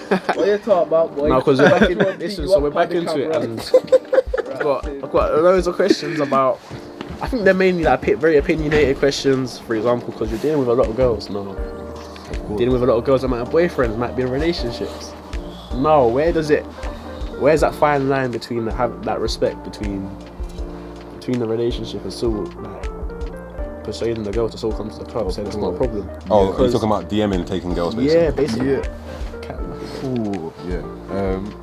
What you talking about, boy? No, because we're back in. Listen, so we're back into it, and I've got loads of questions about. I think they're mainly like very opinionated questions. For example, because you're dealing with a lot of girls. No, dealing with a lot of girls that might have boyfriends, might be in relationships. No, where's that fine line between that respect between the relationship and still like persuading the girl to still come to the club, saying it's not a problem. Oh, you're talking about DMing, taking girls, basically. Yeah, basically. Yeah. Ooh, yeah.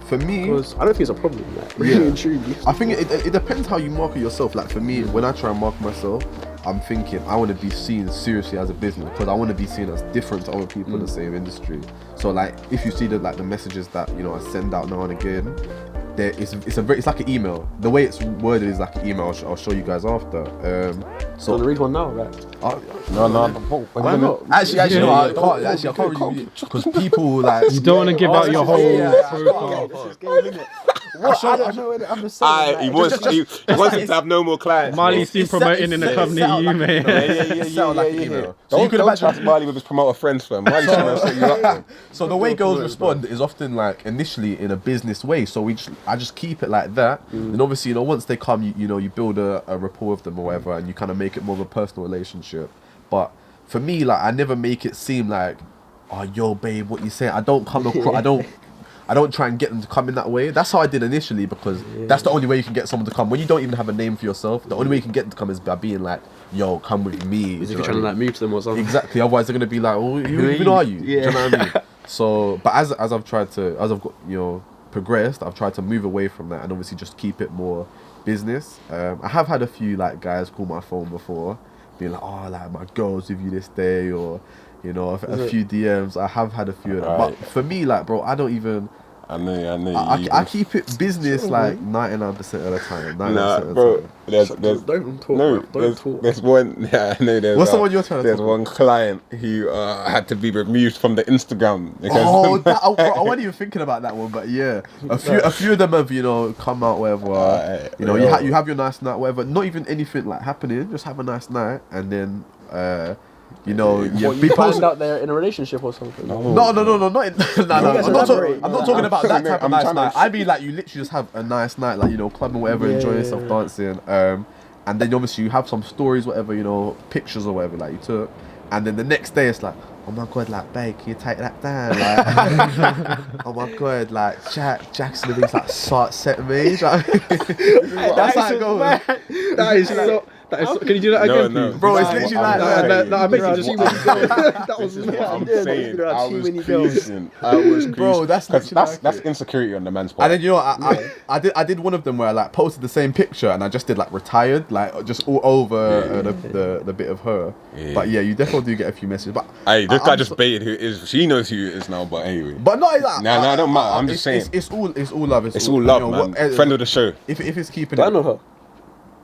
For me, because I don't think it's a problem. Like, really and truly. I think it depends how you market yourself. Like for me, when I try and market myself, I'm thinking I want to be seen seriously as a business because I want to be seen as different to other people in the same industry. So like, if you see the messages that I send out now and again, it's like an email. The way it's worded is like an email. I'll show you guys after. So the read one now, right? No. Why not? Actually, no, I can't. Actually, I can't really because people like. You don't want to give out your whole profile. I'm just saying. He wants him to have no more clients. Marley's seen promoting in the club near you, mate. Yeah. So you could have trust Marley with his promoter friends, fam. Marley's trying to set you up. So the way girls respond is often like initially in a business way. So I just keep it like that. And obviously, once they come, you build a rapport with them or whatever, and you kind of make it more of a personal relationship. But for me, like I never make it seem like, oh, yo, babe, what you say? I don't come across. I don't try and get them to come in that way. That's how I did initially because that's the only way you can get someone to come. When you don't even have a name for yourself, the only way you can get them to come is by being like, yo, come with me. Is if you're trying to like move to them or something. Exactly. Otherwise they're gonna be like, oh, who even are you? Yeah. Do you know what I mean? So, but as I've got progressed, I've tried to move away from that and obviously just keep it more business. I have had a few like guys call my phone before, being like, oh, like my girl's with you this day, or a few DMs. I have had a few of them. But for me, like, bro, I don't even. I know. I keep it business like 99% of the time. 99% of the bro. time. There's one. Yeah, I know. What's the one you're trying to? There's one client who had to be removed from the Instagram. I wasn't even thinking about that one, but yeah, a few of them have come out whatever. You have your nice night, whatever. Not even anything like happening. Just have a nice night, and then. You find out they're in a relationship or something. No. I'm not talking about that type of nice night. I mean, like, you literally just have a nice night, like, clubbing, whatever, enjoy yourself, dancing. And then obviously you have some stories, whatever, pictures or whatever, like you took. And then the next day it's like, oh my god, like, babe, can you take that down? Like, oh my god, like, Jackson and he's like, start setting me. That's how it goes. That is so. Can you do that again, please? Bro, it's literally like that. No, I make you just see when you go. That was I'm saying. I was cruising. Bro, that's insecurity on the man's part. And then I did one of them where I like posted the same picture and I just did like retired, like just all over the bit of her. Yeah. But yeah, you definitely do get a few messages. But hey, this guy just baited who it is. She knows who it is now. But anyway. But not like that. No, it don't matter. I'm just saying. It's all love. It's all love, man. Friend of the show. If it's keeping. I know her.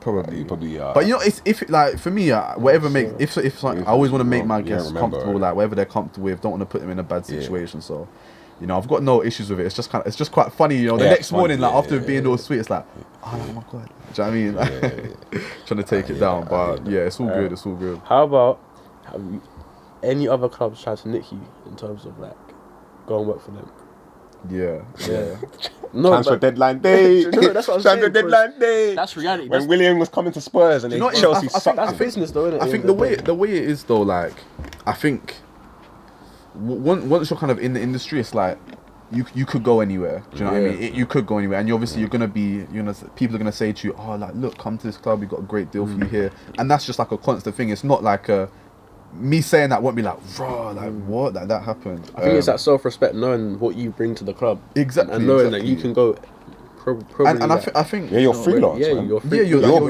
Probably. But it's if like for me, whatever makes if like I always want to make my guests comfortable, like whatever they're comfortable with. Don't want to put them in a bad situation. So, I've got no issues with it. It's just quite funny. The next morning, like after being all sweet, it's like, oh my god. Do you know what I mean? Trying to take it down, but yeah, it's all good. It's all good. How about have any other clubs tried to nick you in terms of like go and work for them? Yeah. No, transfer deadline day. No, that's what I'm transfer saying, deadline day. That's reality. When William was coming to Spurs and Chelsea sucked him. Business though, innit? I think the way it is though, like I think once you're kind of in the industry, it's like you could go anywhere. Do you know what I mean? You could go anywhere, and obviously people are gonna say to you, oh, like look, come to this club, we've got a great deal for you here, and that's just like a constant thing. It's not like me saying that won't be like, raw, like what? That happened. I think it's that self-respect, knowing what you bring to the club. Exactly. And knowing that you can go. Probably and I think you're freelance. You're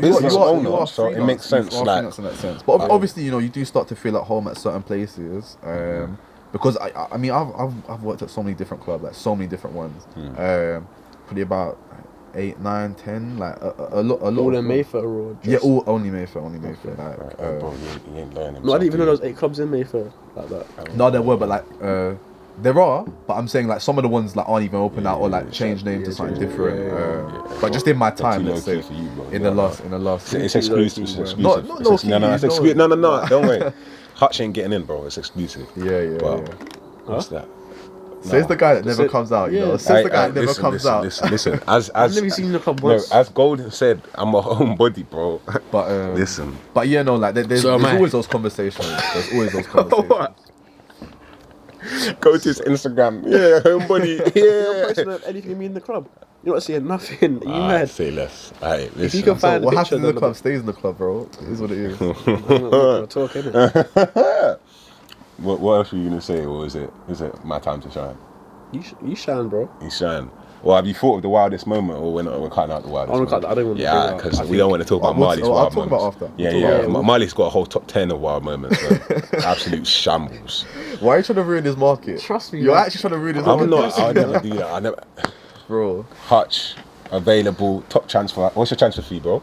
business owner, so it makes sense. Like in that sense. But obviously, you do start to feel at home at certain places. Because I mean, I've worked at so many different clubs, like so many different ones. Probably about 8, 9, 10, like a lot. All in Mayfair or just... Yeah, only Mayfair. Like, bro, you ain't learning. No, I didn't even know there was 8 clubs in Mayfair like that. No, there were, but like there are. But I'm saying like some of the ones like aren't even open out or like change name to something different. But just in my time, let's say, in the last. It's exclusive. It's exclusive. No, it's exclusive. No, don't worry. Hutch ain't getting in, bro. It's exclusive. Yeah. What's that? Says the guy that never comes out, you know. Says the guy that never comes out. Listen. As I've never seen you in the club once. as Golden said, I'm a homebody, bro. But listen. But yeah, no, like there's always those conversations. There's always those conversations. Go to his Instagram. Yeah, homebody. You Yeah. don't post anything of me in the club. You're not seeing nothing. You mad? Say less. Alright, If you listen. can find What a happens picture in the club stays in the club, bro. It is what it is. talk, innit? What else were you gonna say, or is it my time to shine? You shine, bro. You shine. Well, have you thought of the wildest moment, or we're cutting out the wildest? I don't want to. Yeah, because we don't want to talk about Marley's I'll wild talk moments. about after. Yeah. Marley's got a whole top 10 of wild moments. Absolute shambles. Why are you trying to ruin his market? Trust me, You're man. actually trying to ruin his market. I'm not. I'll never do that. I never. Bro. Hutch, available, top transfer. What's your transfer fee, bro?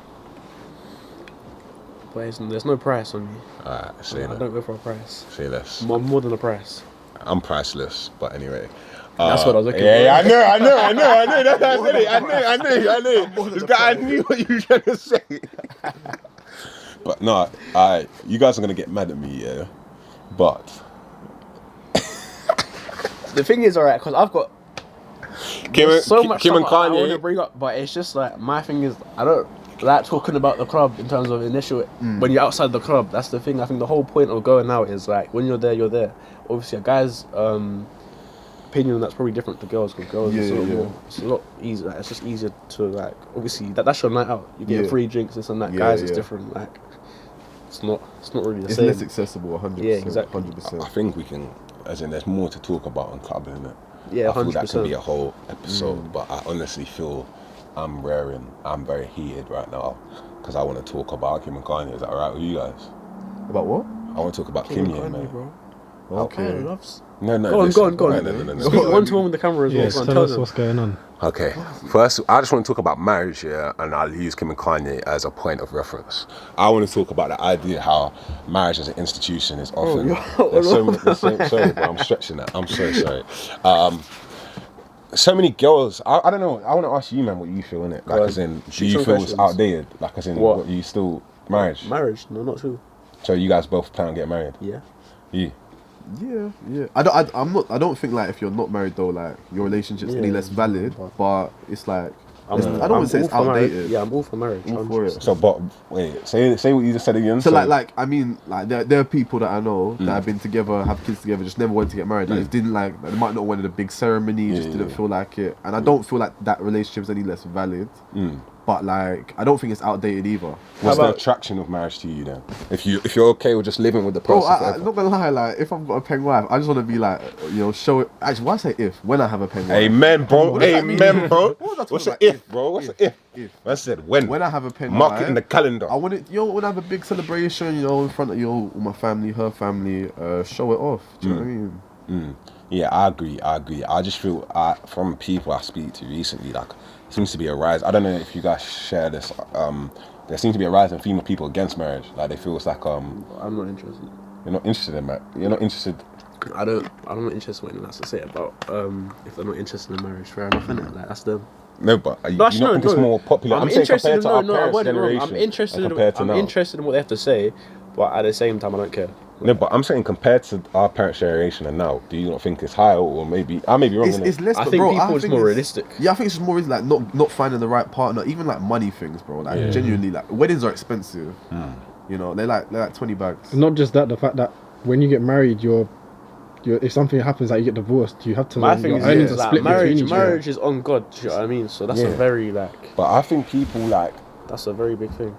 But there's no price on me. Alright, say I that. don't go for a price. Say less. I'm more than a price. I'm priceless, but anyway. That's what I was looking for. Yeah, I know. That's what I said it. I knew. This guy, I knew what you were trying to say. But no, you guys are gonna get mad at me, yeah. But The thing is, alright, because I've got so much Kim and stuff I want to Kanye. bring up, but it's just like my thing is I don't like talking about the club in terms of initial. When you're outside the club, that's the thing. I think the whole point of going out is like when you're there, you're there. Obviously, a guy's opinion that's probably different to girls because girls it's a lot easier. Like, it's just easier to like obviously that's your night out. You get free drinks, this and that. Guys, it's different. Like it's not really the It's same. less accessible, 100%. Yeah, exactly. 100%. I think we can, as in, there's more to talk about on club, isn't it? Yeah, I feel 100%. that can be a whole episode, but I honestly feel I'm very heated right now because I want to talk about Kim and Kanye. Is that alright with you guys? About what? I want to talk about Kim, yeah, mate. bro. Okay. Loves. No. Go on. No. Speak one-to-one with the camera as well. Yes, Go on, tell us them. what's going on. Okay, first, I just want to talk about marriage, yeah, and I'll use Kim and Kanye as a point of reference. I want to talk about the idea how marriage as an institution is often. Sorry, bro, I'm stretching that. I'm so sorry. So many girls. I don't know. I want to ask you, man, what you feel in it. Like, as in, do you feel it's outdated? Like, as in, what you still marriage? Marriage? No, not true. So you guys both plan on getting married? Yeah. Yeah. Yeah. I don't think like if you're not married though, like your relationship's any less valid. But it's like I don't want to say it's outdated. Yeah, I'm all for marriage. All for it. So, but wait, say what you just said again. So like I mean like there are people that I know that have been together, have kids together, just never wanted to get married. Like it didn't like they might not want a big ceremony, just didn't feel like it. And I don't feel like that relationship's any less valid. But like I don't think it's outdated either. What's the attraction of marriage to you then? If you're okay with just living with the person. I'm not gonna lie, like if I've got a peng wife, I just want to be like, you know, show it. Actually, why say if? When I have a peng wife. Amen, bro. Amen, bro. What's the if, bro? What's the if? I said when. When I have a peng wife. Mark it in the calendar. I want it. You know, when I have a big celebration, you know, in front of my family, her family, show it off. Do you know what I mean? Yeah, I agree. I just feel from people I speak to recently, like seems to be a rise. I don't know if you guys share this. There seems to be a rise in female people against marriage. Like they feel it's like I'm not interested. You're not interested in marriage. You're not interested. I'm not interested in what anyone has to say about if they're not interested in marriage. Fair enough, innit? Like that's them. No, but you don't think it's more popular? I'm saying compared to our parents' generation. I'm interested in what they have to say, but at the same time, I don't care. No, but I'm saying compared to our parents' generation and now, do you not think it's higher, or maybe I may be wrong? It's less. I But think bro, people I are think more realistic. Yeah, I think it's just more like not finding the right partner, even like money things, bro. Like genuinely, like weddings are expensive. You know, they're like 20 bags. Not just that, the fact that when you get married, you're if something happens, like you get divorced, you have to. My thing is like marriage is on God. Do you know what I mean? So that's a very like. But I think people like. That's a very big thing.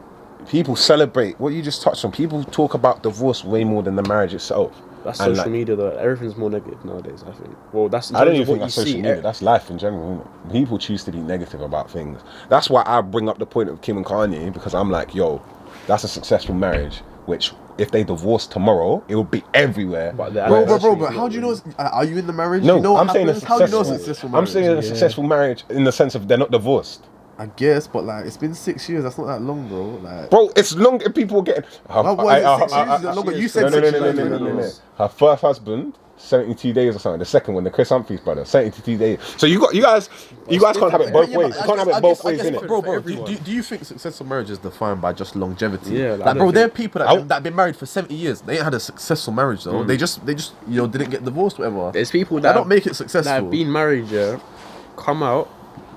People celebrate what you just touched on. People talk about divorce way more than the marriage itself. That's social media though. Everything's more negative nowadays, I think. Well, that's I don't even think that's social media. That's life in general, isn't it? People choose to be negative about things. That's why I bring up the point of Kim and Kanye, because I'm like, yo, that's a successful marriage, which if they divorce tomorrow, it will be everywhere. But how do you know? Are you in the marriage? No, you know I'm saying how do you know it's a successful marriage? I'm saying a successful marriage in the sense of they're not divorced. I guess, but like it's been 6 years. That's not that long, bro. Like, Bro, it's long. If people are getting. what is it, 6 years? Is it longer? You said 6 years. No. Her first husband, 72 days or something. The second one, the Chris Humphries brother, 72 days. So you guys can't have it both ways. You can't have it both ways, innit? Bro, do you think successful marriage is defined by just longevity? Yeah, like bro, there are people that have been married for 70 years. They ain't had a successful marriage though. They just didn't get divorced, whatever. There's people that don't make it successful. That have been married, come out,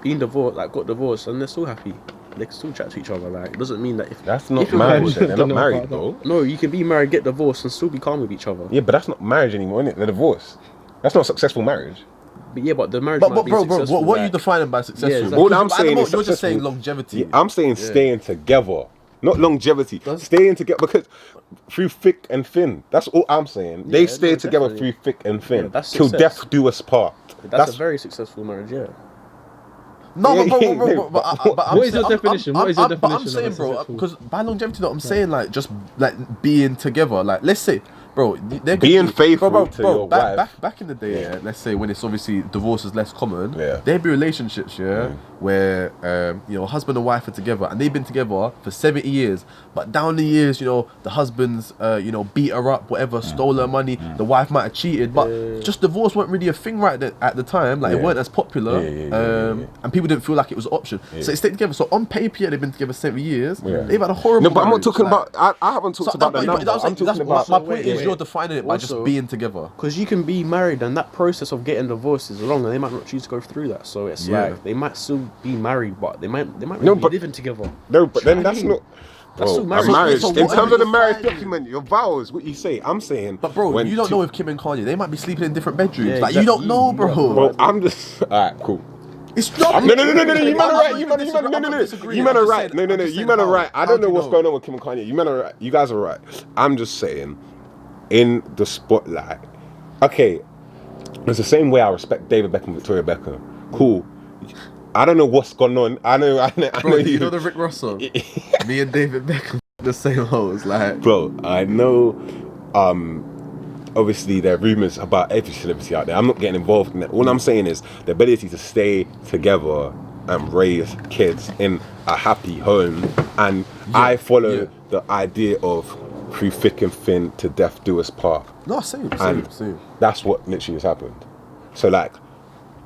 been divorced, like got divorced, and they're still happy. They can still chat to each other. Like, it doesn't mean that if that's not marriage. They're not married, though. No, you can be married, get divorced, and still be calm with each other. Yeah, but that's not marriage anymore, innit? They're divorced. That's not a successful marriage. But the marriage. But bro, what are you defining by successful? Yeah, exactly. All I'm saying is you're just saying longevity. Yeah, I'm saying staying together, not longevity. Staying together because through thick and thin. That's all I'm saying. They stay together through thick and thin till death do us part. That's a very successful marriage. Yeah. No, but what is your definition? What is your definition? But I'm saying, bro, because by longevity, I'm saying like just like being together. Like, let's say, bro, they're being faithful to your wife. Back in the day, let's say when it's obviously divorce is less common, there'd be relationships, where husband and wife are together and they've been together for 70 years, but down the years, the husband's beat her up, whatever, stole her money, the wife might have cheated, but just divorce weren't really a thing at the time. Like it weren't as popular, and people didn't feel like it was an option. So they stayed together. So on paper, they've been together 70 years. They've had a horrible. No, but I'm not talking about. I haven't talked about the number. I'm talking about. My point is you're defining it by just being together. Because you can be married, and that process of getting divorced is long, and they might not choose to go through that. So it's like they might still be married, but they might be living together. No, but then that's not. That's still marriage. Marriage. In terms of the marriage document, your vows, what you say, I'm saying. But bro, you don't know with Kim and Kanye, they might be sleeping in different bedrooms. Like you don't know, bro. Bro, I'm just alright, cool. It's not. No. You man are right. You man are right. No. You man are right. I don't know what's going on with Kim and Kanye. You man are right. You guys are right. I'm just saying, in the spotlight. Okay, it's the same way I respect David Beckham, Victoria Beckham. Cool. I don't know what's going on. I know you know the Rick Ross song? Me and David Beckham the same hoes, like. Bro, I know. Obviously, there are rumors about every celebrity out there. I'm not getting involved in that. All I'm saying is the ability to stay together and raise kids in a happy home. And I follow the idea of through thick and thin to death do us part. No, same. That's what literally has happened. So like,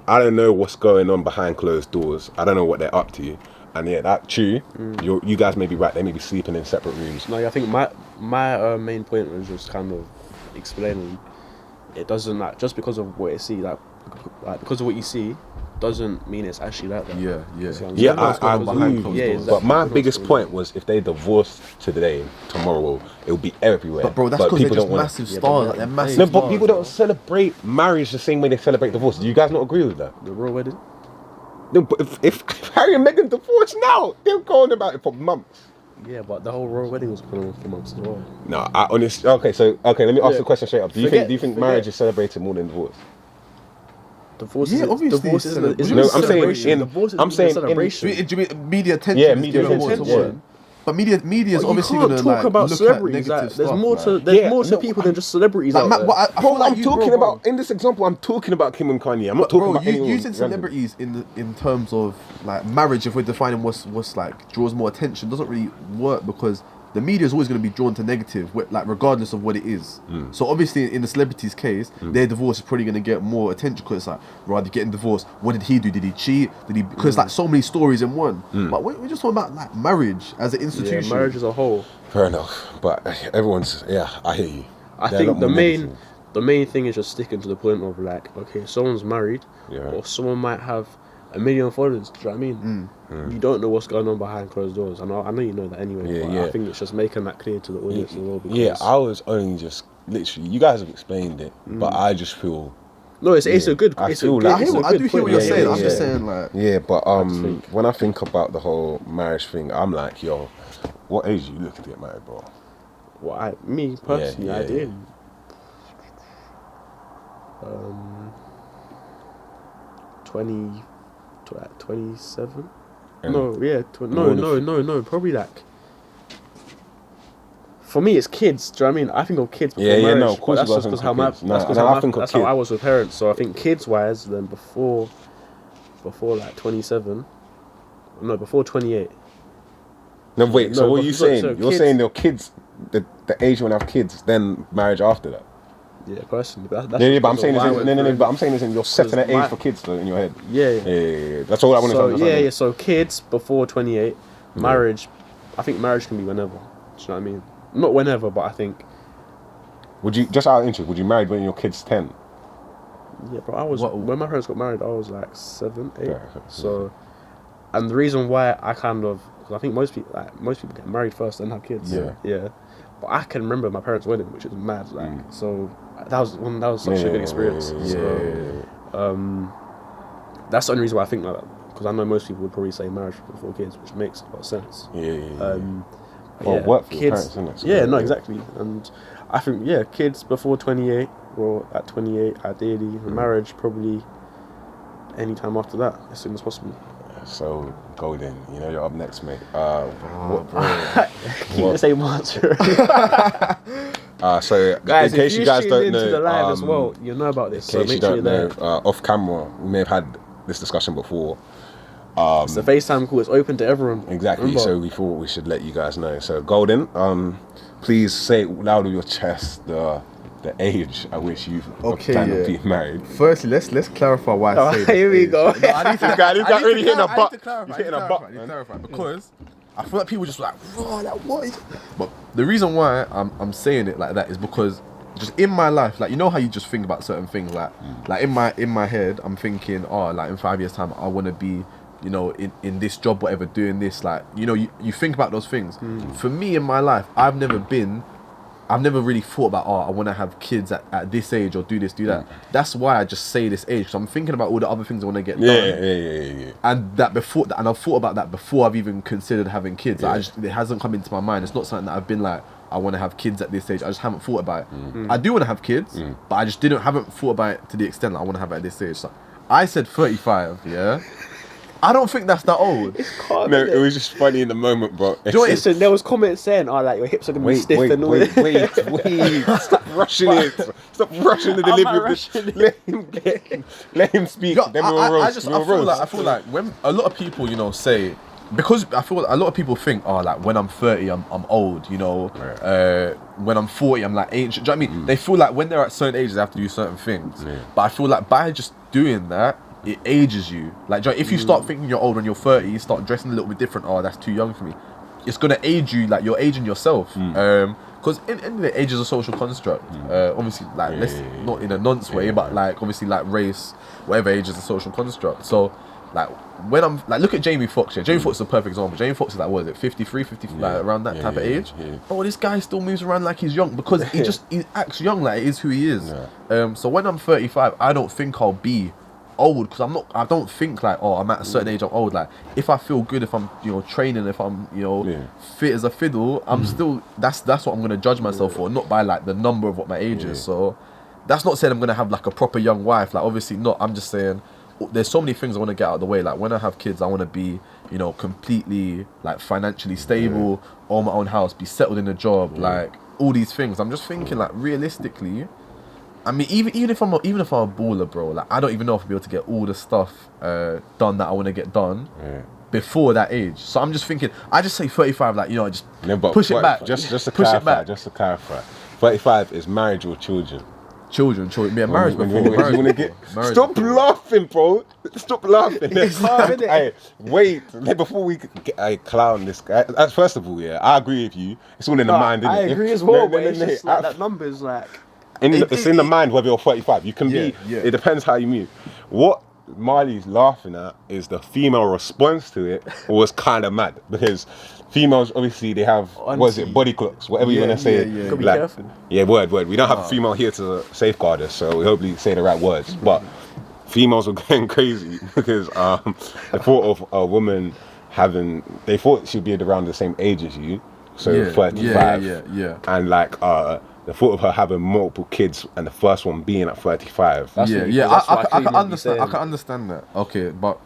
I don't know what's going on behind closed doors. I don't know what they're up to. And that true. You guys may be right. They may be sleeping in separate rooms. No, I think my main point was just kind of explaining it doesn't just because of what you see, like because of what you see doesn't mean it's actually like that. I agree. But my biggest point was if they divorced today, tomorrow, it'll be everywhere. But bro, that's because they're just massive stars. They're massive. No, but people don't celebrate marriage the same way they celebrate divorce. Do you guys not agree with that? The royal wedding. No, but if Harry and Meghan divorced now, they're going about it for months. Yeah, but the whole royal wedding was going on for months as well. No, I honestly. Okay, let me ask the question straight up. Do you think marriage is celebrated more than divorce? Divorce obviously. Divorce is no, I'm saying celebration. Do you mean media attention? Yeah, media attention. Yeah. But media is obviously going to talk about celebrities. There's more to people than just celebrities. I'm talking about in this example. I'm talking about Kim and Kanye. I'm not talking about anyone. Using celebrities in terms of like marriage, if we're defining what's like draws more attention, doesn't really work because the media is always going to be drawn to negative, like regardless of what it is. So obviously, in the celebrity's case, their divorce is probably going to get more attention because it's like, rather getting divorced, what did he do? Did he cheat? Did he? Because like so many stories in one. But we're just talking about like marriage as an institution. Yeah, marriage as a whole. Fair enough, but everyone's I hear you. I think the main thing is just sticking to the point of like, okay, someone's married, or someone might have 1 million followers. Do you know what I mean? You don't know what's going on behind closed doors. I know you know that anyway. I think it's just making that clear to the audience as well. Because I was only just literally. You guys have explained it, but I just feel. No, it's a good. I do hear what you're saying. I'm just saying like. Yeah, but when I think about the whole marriage thing, I'm like, yo, what age are you looking to get married, bro? Well, me personally, I did. 27. No, probably like. For me, it's kids. Do you know what I mean? I think of kids before marriage. No, of course. That's just because that's how I was with parents. So I think kids-wise, then before like 27, No, before 28. No, wait. So No, what but are you so- saying? so You're kids- saying your kids, the age you want to have kids, then marriage after that. Yeah, personally. That's Yeah, just but I'm because saying of this why I in, went no, through but I'm saying this in, you're setting an my- age for kids though in your head. Yeah. Yeah. That's all I want to So understand. yeah. So kids before 28, marriage. I think marriage can be whenever. Do you know what I mean? Not whenever, but I think. Would you, just out of interest, would you marry when your kid's 10? Yeah, bro. I was when my parents got married. I was like 7, 8. Yeah. So, and the reason why I kind of, because I think most people get married first and have kids. Yeah. But I can remember my parents' wedding, which is mad. Like, so that was such a good experience. That's the only reason why I think like that. Because I know most people would probably say marriage before kids, which makes a lot of sense. Well, work for your parents, isn't it? So exactly. And I think kids before 28 or at 28 ideally, and marriage probably any time after that, as soon as possible. So, Golden, you know you're up next, mate. Keep the same answer. So, Guys, in case if you guys tuned don't into know, the live as well, you'll know about this. in So case you make sure don't you're know, there. off camera, we may have had this discussion before. It's the FaceTime call. It's open to everyone. Exactly. Remember? So we thought we should let you guys know. So, Golden, please say it loud with your chest the age at which you plan on being married. Firstly, let's clarify why I say this Here we age. go. No, I need to, This guy really hitting a I need butt. to clarify. He's hitting a butt, I need to man. clarify because I feel like people just like, raw, like what is? But the reason why I'm saying it like that is because just in my life, like you know how you just think about certain things, like in my head, I'm thinking, oh, like in 5 years' time, I want to be, you know, in this job, whatever, doing this, like you know, you think about those things. For me in my life, I've never really thought about, I want to have kids at this age or do this, do that. That's why I just say this age, because I'm thinking about all the other things I want to get done. Yeah. Mm. And I've thought about that before I've even considered having kids. Like, it hasn't come into my mind. It's not something that I've been like, I want to have kids at this age. I just haven't thought about it. I do want to have kids, but I just haven't thought about it to the extent that I want to have it at this age. So I said 35, yeah? I don't think that's that old. No, it was just funny in the moment, bro. Listen, there was comments saying, like your hips are gonna be stiff and all that. Wait. Stop rushing it. Stop rushing the delivery of this. Let him speak. Then we'll roast. I feel like when a lot of people, you know, say, because I feel a lot of people think, like when I'm 30, I'm old, you know. When I'm 40, I'm like ancient. Do you know what I mean? They feel like when they're at certain ages, they have to do certain things. But I feel like by just doing that, it ages you. Like, if you start thinking you're old when you're 30, you start dressing a little bit different. Oh, that's too young for me. It's gonna age you. Like you're aging yourself. Because in the age is a social construct. Obviously, like not in a nonce way, but like obviously like race, whatever age is a social construct. So like when I'm like, look at Jamie Foxx. Yeah, Jamie Foxx is a perfect example. Jamie Foxx is like, what is it, 53, 50, like around that type of age. But this guy still moves around like he's young because he acts young. Like it is who he is. So when I'm 35, I don't think I'll be old, because I don't think like, I'm at a certain age I'm old. Like if I feel good, if I'm, you know, training, if I'm, you know, fit as a fiddle, I'm still, that's what I'm gonna judge myself for, not by like the number of what my age is. So that's not saying I'm gonna have like a proper young wife, like obviously not. I'm just saying there's so many things I want to get out of the way. Like when I have kids, I want to be, you know, completely like financially stable, own my own house, be settled in a job, like all these things. I'm just thinking like realistically, I mean, even if I'm a baller, bro, like I don't even know if I'll be able to get all the stuff done that I want to get done before that age. So I'm just thinking, I just say 35, like, you know, just push it back. Just to clarify, 35 is marriage or children. Children. Yeah, marriage before. Stop laughing, bro. Stop laughing. It's hard, innit? Hey, wait. Before we clown this guy, first of all, I agree with you. It's all in the mind, innit? I agree as well, but it's just like that number's like... It's in the mind whether you're 35. You can be. It depends how you move. What Marley's laughing at is the female response to it was kind of mad, because females obviously they have body clocks, whatever you want to say. Gotta be careful. Yeah, word. We don't have a female here to safeguard us, so we hopefully say the right words. But females were going crazy because the thought of a woman they thought she'd be around the same age as you, so 35. And like the thought of her having multiple kids and the first one being at 35. I can understand that. Okay, but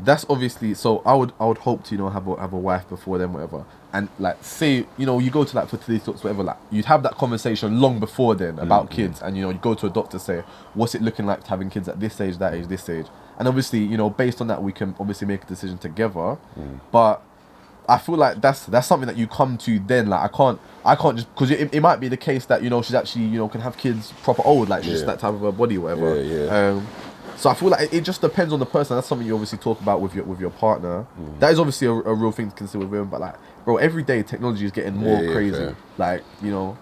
that's obviously, so I would hope to, you know, have a wife before then, whatever. and like say, you know, you go to like fertility talks, whatever, like you'd have that conversation long before then about kids, and you know, you go to a doctor, say, what's it looking like having kids at this age, that age, this age, and obviously, you know, based on that, we can obviously make a decision together. But I feel like that's something that you come to then. Like I can't just, because it might be the case that, you know, she's actually, you know, can have kids proper old, like she's just that type of her body, whatever. So I feel like it just depends on the person. That's something you obviously talk about with your partner. That is obviously a real thing to consider with women. But like, bro, every day technology is getting more crazy. Fair. Like, you know,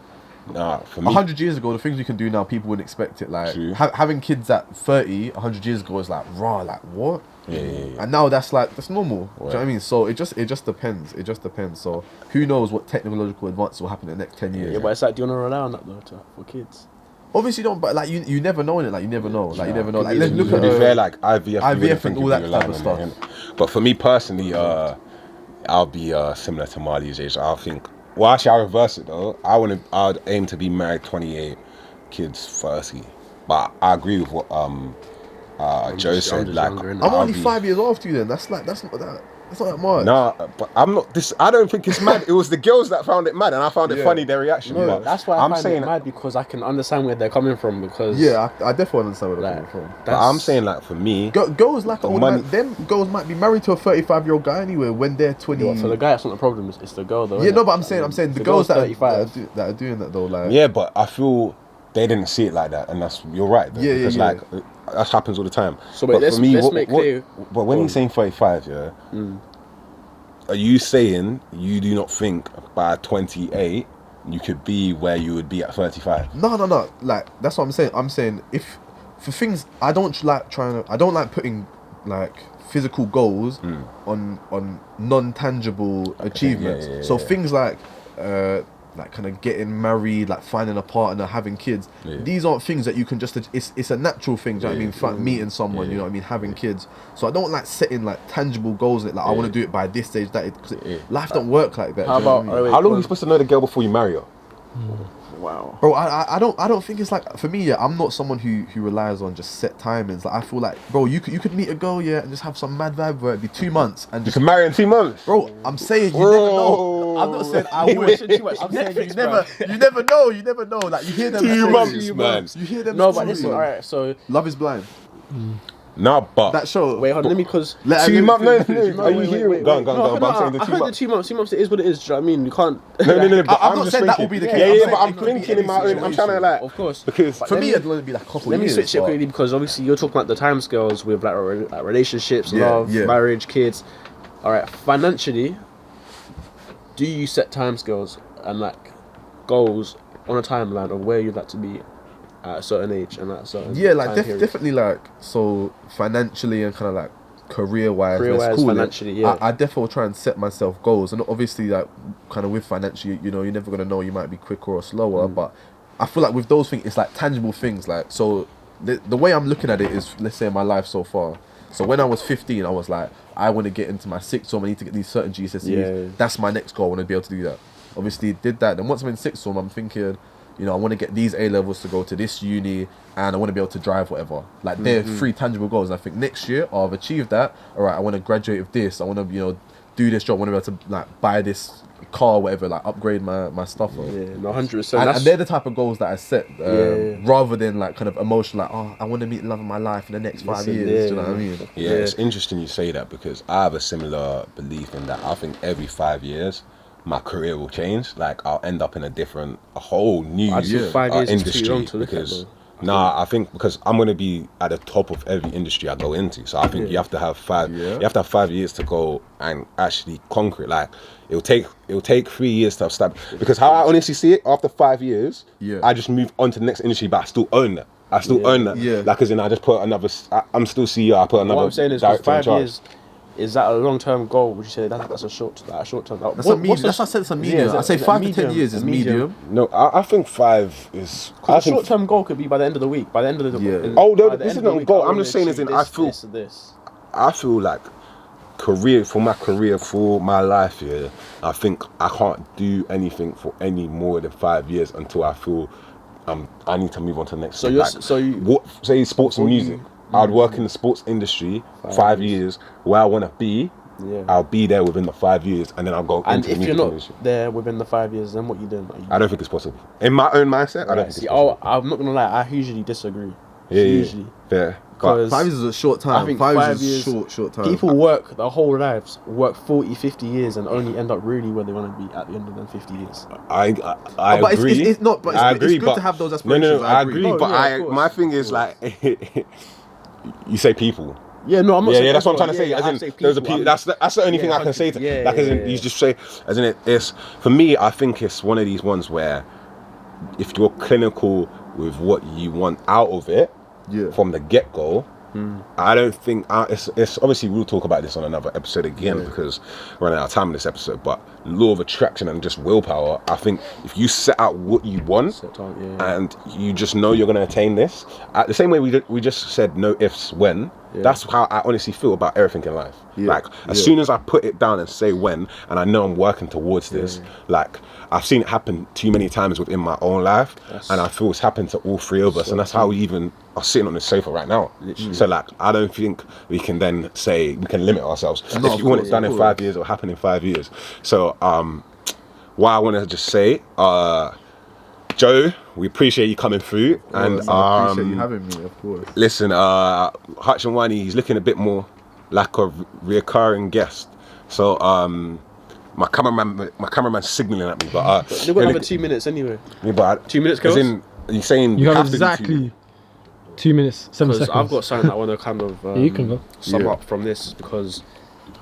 for me, 100 years ago, the things you can do now, people wouldn't expect it. Like having kids at 30, 100 years ago is like raw. Like what? And now that's normal. Do you know what I mean? So it just depends. It just depends. So who knows what technological advance will happen in the next 10 years? Yeah, but it's like, do you want to rely on that though for kids? Obviously you don't, but like you never know in it. Like you never know. Like you never know. Like let's look at fair, like IVF and all that type of stuff. But for me personally, I'll be similar to Marley's age. I think. Well, actually, I'll reverse it though. I'd aim to be married 28, kids 30. But I agree with what Joe said. Like, I'm only 5 years after you. Then that's not that much. Nah, but I'm not. I don't think it's mad. It was the girls that found it mad, and I found it funny their reaction. No, but that's why I'm saying it mad, because I can understand where they're coming from. Because I definitely understand where they're coming from. But I'm saying, like, for me, girls like them girls might be married to a 35-year-old guy anyway when they're 20. Yeah, for the guy, that's not the problem. It's the girl though. Yeah, no, but I'm saying the girls that are doing that though. Like, yeah, but I feel they didn't see it like that, and you're right. Though, because like that happens all the time. So wait, let's make clear. But when you're saying 35, are you saying you do not think by 28 you could be where you would be at 35? No. Like, that's what I'm saying. I'm saying, if for things, I don't like putting like physical goals on non-tangible achievements. So things like kind of getting married, like finding a partner, having kids. These aren't things that you can just. It's a natural thing. Do you know what I mean? Meeting someone. You know what I mean? Having kids. So I don't like setting like tangible goals. Like I want to do it by this stage. Life don't work like that. How about? How long are you supposed to know the girl before you marry her? Wow. Bro, I don't think it's like, for me, I'm not someone who relies on just set timings. Like, I feel like, bro, you could meet a girl, and just have some mad vibe where it'd be 2 months and just you can marry in 2 months. Bro, I'm saying you never know. I'm not saying I would. I'm saying you never know. Like, you hear them 2 months, man. You hear them. No, but listen, alright, so Love is Blind. No, but that show. Wait, hold on, let me, because 2 months. No, are you wait, hearing? Go on. But I'm saying the 2 months. I heard the 2 months. 2 months. It is what it is. Do you know what I mean? You can't. No. But I'm not saying that will be the case. Yeah, but I'm thinking in my own. I'm trying to like. Of course. Because for me, it'd only be like a couple years. Let me switch it quickly, because obviously you're talking about the timescales with like relationships, love, marriage, kids. All right, financially, do you set timescales and like goals on a timeline of where you'd like to be at a certain age and at a certain like definitely, like, so financially and kind of like career-wise, financially, I definitely will try and set myself goals, and obviously, like, kind of with financially, you know, you're never gonna know, you might be quicker or slower, but I feel like with those things, it's like tangible things. Like, so the way I'm looking at it is, let's say, my life so far. So when I was 15, I was like, I want to get into my sixth form, I need to get these certain GCSEs. That's my next goal, I want to be able to do that. Obviously did that, then once I'm in sixth form, I'm thinking, you know, I want to get these A levels to go to this uni, and I want to be able to drive, whatever. Like, they're 3 tangible goals. And I think next year I've achieved that. All right, I want to graduate with this. I want to, you know, do this job. I want to be able to like buy this car, whatever. Like, upgrade my stuff. Yeah, no, 100%. And they're the type of goals that I set, rather than like kind of emotional. Like, oh, I want to meet the love of my life in the next 5 years. Do you know what I mean? Yeah, it's interesting you say that, because I have a similar belief in that. I think every 5 years, my career will change. Like, I'll end up in a whole new 5 years industry. Is too long to look because at, I think because I'm going to be at the top of every industry I go into. So I think you have to have 5 years to go and actually conquer it. Like, it'll take 3 years to have started. Because how I honestly see it, after 5 years, I just move on to the next industry, but I still own that. I still own that. Yeah. Like, as in, I just put another. I'm still CEO. I put another. What I'm saying is, 5 years. Is that a long-term goal? Would you say that's a short-term? That's a medium. That's what I said. It's a medium. I say 5 to 10 years is medium. No, I think 5 is. A short-term goal could be by the end of the week. By the end of the week. Oh, no, this is not a goal. I'm just saying, as in, I feel like for my career, for my life here, I think I can't do anything for any more than 5 years until I feel I need to move on to the next. So say sports and music. I'd work in the sports industry 5 years where I want to be, I'll be there within the 5 years, and then I'll go And into if the you're music not industry. there within the 5 years, then what you doing? I don't think it's possible. In my own mindset, I don't think it's possible. I'm not gonna lie. I usually disagree. Yeah, Usually. fair. Because 5 years is a short time. I think 5 years is years, short time. People work their whole lives, work 40, 50 years, and only end up really where they want to be at the end of them 50 years. I but agree. It's not. But I it's agree, good but to have those aspirations. No, I agree. No, But yeah, of course, my thing is like, you say people. Yeah, no, I'm not. saying That's what I'm trying to say. yeah, As I in, say those are people, people. That's the only thing I can say to. You just say, as in it's for me. I think it's one of these ones where, if you're clinical with what you want out of it, from the get go. I don't think it's obviously we'll talk about this on another episode again because we're running out of time in this episode. But law of attraction and just willpower. I think if you set out what you want and you just know you're going to attain this, the same way we just said no ifs when. That's how I honestly feel about everything in life. Like as soon as I put it down and say when, and I know I'm working towards this, like I've seen it happen too many times within my own life, and I feel it's happened to all three of us, and that's how we even are sitting on the sofa right now. Literally. So like, I don't think we can then say we can limit ourselves if you want it done in 5 years or happen in 5 years. So what I want to just say, Joe, we appreciate you coming through, and I appreciate you having me, of course. Listen, Hutch and Wani, he's looking a bit more like a recurring guest. So my cameraman's signaling at me, but they've got another 2 minutes anyway. Yeah, but 2 minutes, as girls. in, you're saying You have to do exactly 2 minutes, 7 seconds. I've got something that I want to kind of you can go. sum up from this, because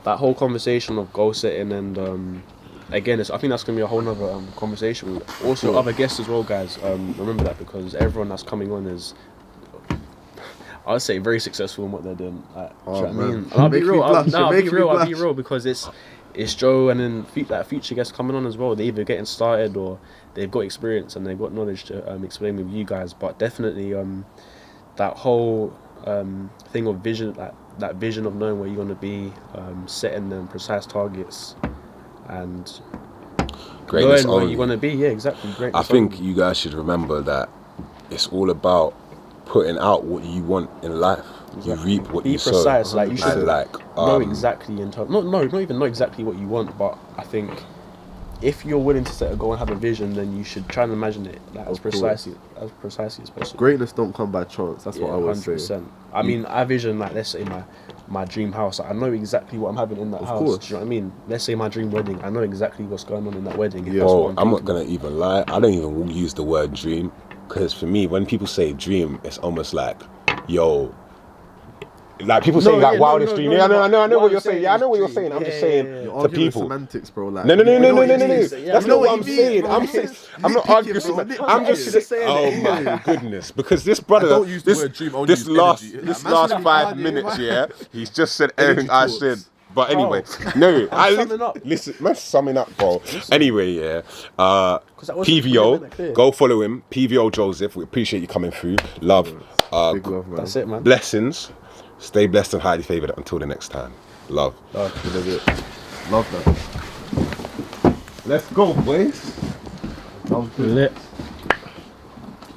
that whole conversation of goal setting and again, I think that's going to be a whole nother conversation with also other guests as well, guys. Remember that, because everyone that's coming on is, I would say, very successful in what they're doing. Like, do you know what I mean? And I'll be real. I'll be real, because it's Joe and then future guests coming on as well. They're either getting started or they've got experience and they've got knowledge to explain with you guys. But definitely that whole thing of vision, that vision of knowing where you're going to be, setting them precise targets and greatness knowing where only. you're going to be. Yeah, exactly. Greatness I think only. you guys should remember that it's all about putting out what you want in life. You reap what you sow. Be precise. Like, you should know know exactly in terms. Not even know exactly what you want, but I think if you're willing to set a goal and have a vision, then you should try and imagine it like, as precisely as possible. Greatness don't come by chance. That's what I would say. I mean, I vision, like, let's say my dream house. I know exactly what I'm having in that house. Course. Do you know what I mean? Let's say my dream wedding. I know exactly what's going on in that wedding. If that's Bro, what I'm not gonna even lie. I don't even use the word dream, because for me, when people say dream, it's almost like, yo. Like people say wildest dream. I know what you're saying. Yeah, I know what you're saying. I'm just saying to people. Semantics, bro. Like, No. That's not what I'm saying. I'm not arguing. I'm just saying. Oh my goodness! Because this brother, don't use the word dream, only this use last energy. 5 minutes, he's just said everything I said. But anyway, no, listen, man, summing up, bro. Anyway, PVO, go follow him, PVO Joseph. We appreciate you coming through. Love, big love, man. That's it, man. Blessings. Stay blessed and highly favored until the next time. Love. Love that. Let's go, boys. Lit.